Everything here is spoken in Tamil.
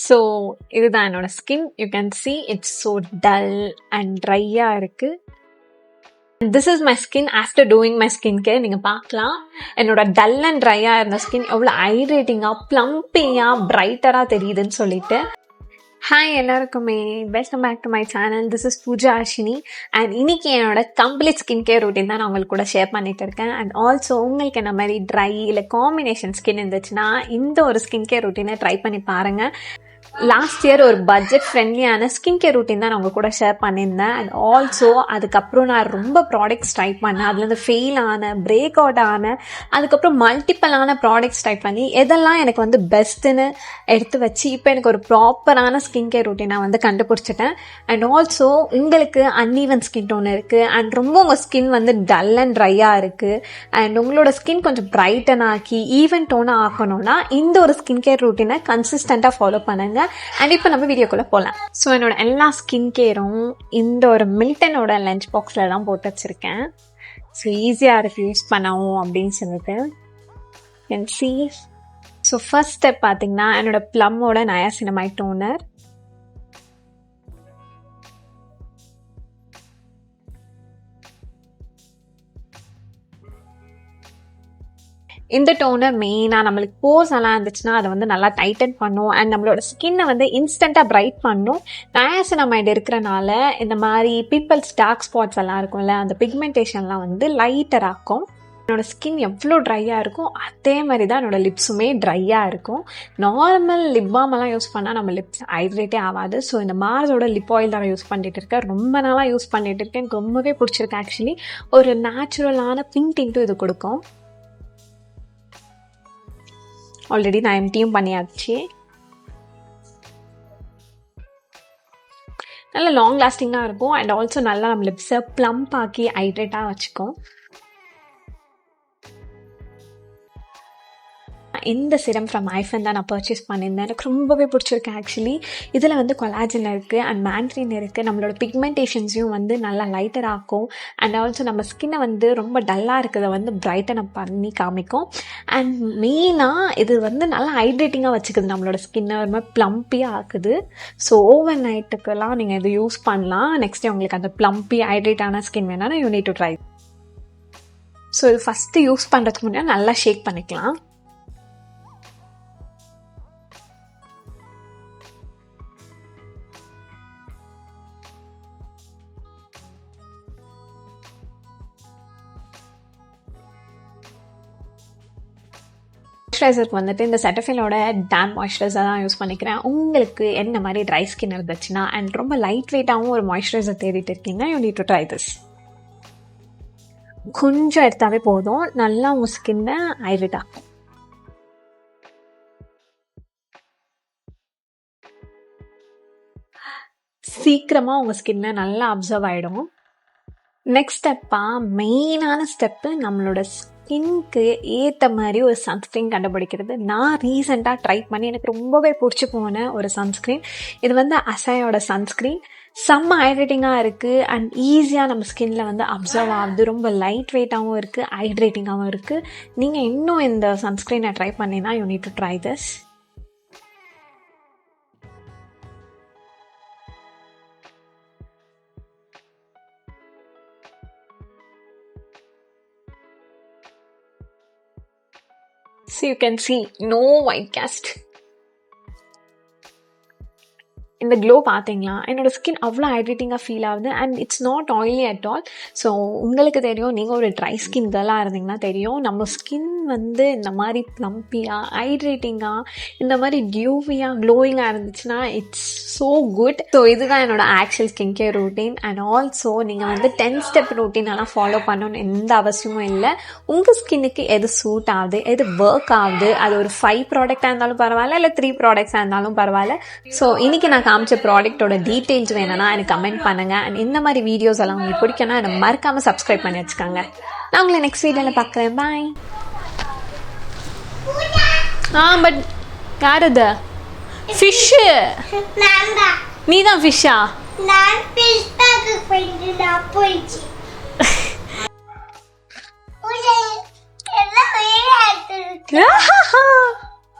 ஸோ இதுதான் என்னோட skin. You can see it's so dull and ட்ரையாக இருக்குது. This is my skin after doing my skin care. நீங்கள் பார்க்கலாம் என்னோட டல் அண்ட் ட்ரையாக இருந்த ஸ்கின் எவ்வளோ ஹைட்ரேட்டிங்காக ப்ளம்பிங்காக பிரைட்டராக தெரியுதுன்னு சொல்லிட்டு. ஹாய் எல்லாருக்குமே, welcome back to my channel. This is Pooja Ashini. And இன்னைக்கு என்னோட கம்ப்ளீட் ஸ்கின் கேர் ரொட்டீன் தான் நான் உங்களுக்கு கூட ஷேர் பண்ணிட்டு இருக்கேன். அண்ட் ஆல்சோ உங்களுக்கு என்ன மாதிரி ட்ரை இல்லை காம்பினேஷன் ஸ்கின் இருந்துச்சுன்னா இந்த ஒரு ஸ்கின் கேர் ரொட்டீனை ட்ரை பண்ணி பாருங்கள். லாஸ்ட் இயர் ஒரு பட்ஜெட் ஃப்ரெண்ட்லியான ஸ்கின் கேர் ரொட்டீன் தான் நான் உங்க கூட ஷேர் பண்ணியிருந்தேன். அண்ட் ஆல்சோ அதுக்கப்புறம் நான் ரொம்ப ப்ராடக்ட்ஸ் ட்ரை பண்ணேன். அதுலேருந்து ஃபெயில் ஆன, பிரேக் அவுட் ஆன, அதுக்கப்புறம் மல்டிப்பிளான ப்ராடக்ட்ஸ் ட்ரை பண்ணி எதெல்லாம் எனக்கு வந்து பெஸ்ட்டுன்னு எடுத்து வச்சு இப்போ எனக்கு ஒரு ப்ராப்பரான ஸ்கின் கேர் ரொட்டீன் நான் வந்து கண்டுபிடிச்சிட்டேன். அண்ட் ஆல்சோ உங்களுக்கு அன்ஈவன் ஸ்கின் டோன் இருக்குது அண்ட் ரொம்ப உங்கள் ஸ்கின் வந்து டல் அண்ட் ட்ரையாக இருக்குது அண்ட் உங்களோட ஸ்கின் கொஞ்சம் பிரைட்டன் ஆக்கி ஈவன் டோனாக ஆக்கணும்னா இந்த ஒரு ஸ்கின் கேர் ரொட்டீனை கன்சிஸ்டண்ட்டாக ஃபாலோ பண்ணுங்க. அண்ட் இப்போ நம்ம வீடியோக்குள்ளே போகலாம். ஸோ என்னோட எல்லா ஸ்கின் கேரும் இந்த ஒரு மில்டனோட லஞ்ச் பாக்ஸில் தான் போட்டு வச்சுருக்கேன். ஸோ ஈஸியாக இருக்குது யூஸ் பண்ணவும் அப்படின்னு சொல்லிட்டு can see. So first step பார்த்தீங்கன்னா என்னோட ப்ளம்மோட நயாசினமைட் டோனர். இந்த டோனர் மெயினாக நம்மளுக்கு போர்ஸ் எல்லாம் இருந்துச்சுன்னா அதை வந்து நல்லா டைட்டன் பண்ணும் அண்ட் நம்மளோட ஸ்கின்னை வந்து இன்ஸ்டண்ட்டாக பிரைட் பண்ணும். நயாசினமைட் இருக்கிறனால இந்த மாதிரி பிம்பிள்ஸ், டார்க் ஸ்பாட்ஸ் எல்லாம் இருக்கும்ல, அந்த பிக்மெண்டேஷன்லாம் வந்து லைட்டர் ஆக்கும். என்னோட ஸ்கின் எவ்வளோ ட்ரையாக இருக்கும் அதே மாதிரி தான் என்னோடய லிப்ஸுமே ட்ரையாக இருக்கும். நார்மல் லிப் பாமெல்லாம் யூஸ் பண்ணால் நம்ம லிப்ஸ் ஹைட்ரேட்டே ஆகாது. ஸோ இந்த மார்ஸோட லிப் ஆயில் தான் யூஸ் பண்ணிட்டு இருக்கேன். ரொம்ப நாளாக யூஸ் பண்ணிட்டு இருக்கேன். எனக்கு ரொம்பவே பிடிச்சிருக்கு. ஆக்சுவலி ஒரு நேச்சுரலான பிங்க் டின்ட்டும் இது கொடுக்கும். ஆல்ரெடி நான் எம்டியும் பண்ணியாச்சு. நல்லா லாங் லாஸ்டிங்காக இருக்கும் அண்ட் ஆல்சோ நல்லா நம்ம லிப்ஸை ப்ளம்ப் ஆக்கி ஹைட்ரேட்டாக வச்சுக்கும். இந்த சிரம் ஃப்ரம் ஐஃபன் தான் நான் பர்ச்சேஸ் பண்ணியிருந்தேன். எனக்கு ரொம்பவே பிடிச்சிருக்கு. ஆக்சுவலி இதில் வந்து கொலாஜன் இருக்குது அண்ட் மேண்ட்ரின் இருக்குது. நம்மளோட பிக்மெண்டேஷன்ஸையும் வந்து நல்லா லைட்டர் ஆக்கும் அண்ட் ஆல்சோ நம்ம ஸ்கின்னை வந்து ரொம்ப டல்லாக இருக்கிறத வந்து பிரைட்டன் அப் பண்ணி காமிக்கும். அண்ட் மெயினாக இது வந்து நல்லா ஹைட்ரேட்டிங்காக வச்சுக்குது, நம்மளோட ஸ்கின்னை ஒரு மாதிரி ப்ளம்பியாக ஆக்குது. ஸோ ஓவர் நைட்டுக்கெல்லாம் நீங்கள் இது யூஸ் பண்ணலாம். நெக்ஸ்ட் டே உங்களுக்கு அந்த ப்ளம்பி ஹைட்ரேட்டான ஸ்கின் வேணால் you need to try. So இது ஃபஸ்ட்டு யூஸ் பண்ணுறதுக்கு முன்னாடி நல்லா ஷேக் பண்ணிக்கலாம். மாய்ஸ்சரைசருக்கு வந்துட்டு இந்த செட்டஃபிலோட டேம் மாய்ஸ்சரைசர் தான் யூஸ் பண்ணிக்கிறேன். உங்களுக்கு என்ன மாதிரி ட்ரை ஸ்கின் இருந்துச்சுன்னா அண்ட் ரொம்ப லைட் வெயிட்டாகவும் ஒரு மாய்ஸ்சரைசர் தேடிட்டு இருக்கீங்க, you need to try this. கொஞ்சம் எடுத்தாவே போதும், நல்லா உங்கள் ஸ்கின்னை ஹைட்ரேட் ஆகும். சீக்கிரமாக உங்கள் ஸ்கின்னை நல்லா அப்சர்வ் ஆகிடும். நெக்ஸ்ட் ஸ்டெப்பாக மெயினான ஸ்டெப்பு நம்மளோட ஸ்கின்க்கு ஏற்ற மாதிரி ஒரு சன்ஸ்க்ரீன் கண்டுபிடிக்கிறது. நான் ரீசெண்டாக ட்ரை பண்ணி எனக்கு ரொம்பவே பிடிச்சி போன ஒரு சன்ஸ்க்ரீன். இது வந்து அசாயோட சன்ஸ்க்ரீன். செம்ம ஹைட்ரேட்டிங்காக இருக்குது அண்ட் ஈஸியாக நம்ம ஸ்கின்ல வந்து அப்சர்வ் ஆகுது. ரொம்ப லைட் வெயிட்டாகவும் இருக்குது, ஹைட்ரேட்டிங்காகவும் இருக்குது. நீங்கள் இன்னும் இந்த சன்ஸ்க்ரீனை ட்ரை பண்ணினா you need to try this. So you can see no white cast. இந்த க்ளோ பார்த்தீங்களா, என்னோடய ஸ்கின் அவ்வளோ ஹைட்ரேட்டிங்காக ஃபீல் ஆகுது and it's not oily at all. So உங்களுக்கு தெரியும், நீங்கள் ஒரு ட்ரை ஸ்கின் கேர்ளாக இருந்தீங்கன்னா தெரியும், நம்ம ஸ்கின் வந்து இந்த மாதிரி ப்ளம்பியாக, ஹைட்ரேட்டிங்காக, இந்த மாதிரி டியூவியாக, க்ளோயிங்காக இருந்துச்சுன்னா இட்ஸ் ஸோ குட். ஸோ இதுதான் என்னோட actual skin care routine. And also நீங்கள் வந்து 10 ஸ்டெப் ரொட்டீனெல்லாம் ஃபாலோ பண்ணணும்னு எந்த அவசியமும் இல்லை. உங்கள் ஸ்கின்னுக்கு எது சூட் ஆகுது, எது ஒர்க் ஆகுது, அது ஒரு 5 ப்ராடக்டாக இருந்தாலும் பரவாயில்ல, இல்லை 3 ப்ராடக்ட்ஸாக இருந்தாலும் பரவாயில்ல. ஸோ இன்றைக்கி நான் காமிச்ச ப்ராடக்ட்டோட டீட்டெயில்ஸ் வேணும்னா எனக்கு கமெண்ட் பண்ணுங்கள். அண்ட் இந்த மாதிரி வீடியோஸ் எல்லாம் உங்களுக்கு பிடிக்கும்னா அதை மறக்காமல் சப்ஸ்கிரைப் பண்ணி வச்சுக்கோங்க. நான் உங்களை நெக்ஸ்ட் வீடியோவில் பார்க்குறேன். பாய். பட் யார் அது? ஃபிஷ்ஷு. நீ தான் ஃபிஷ்ஷா? நான் ஃபிஷ் பார்க்க போயிட்டு நான் போயிடுச்சு. எல்லாம்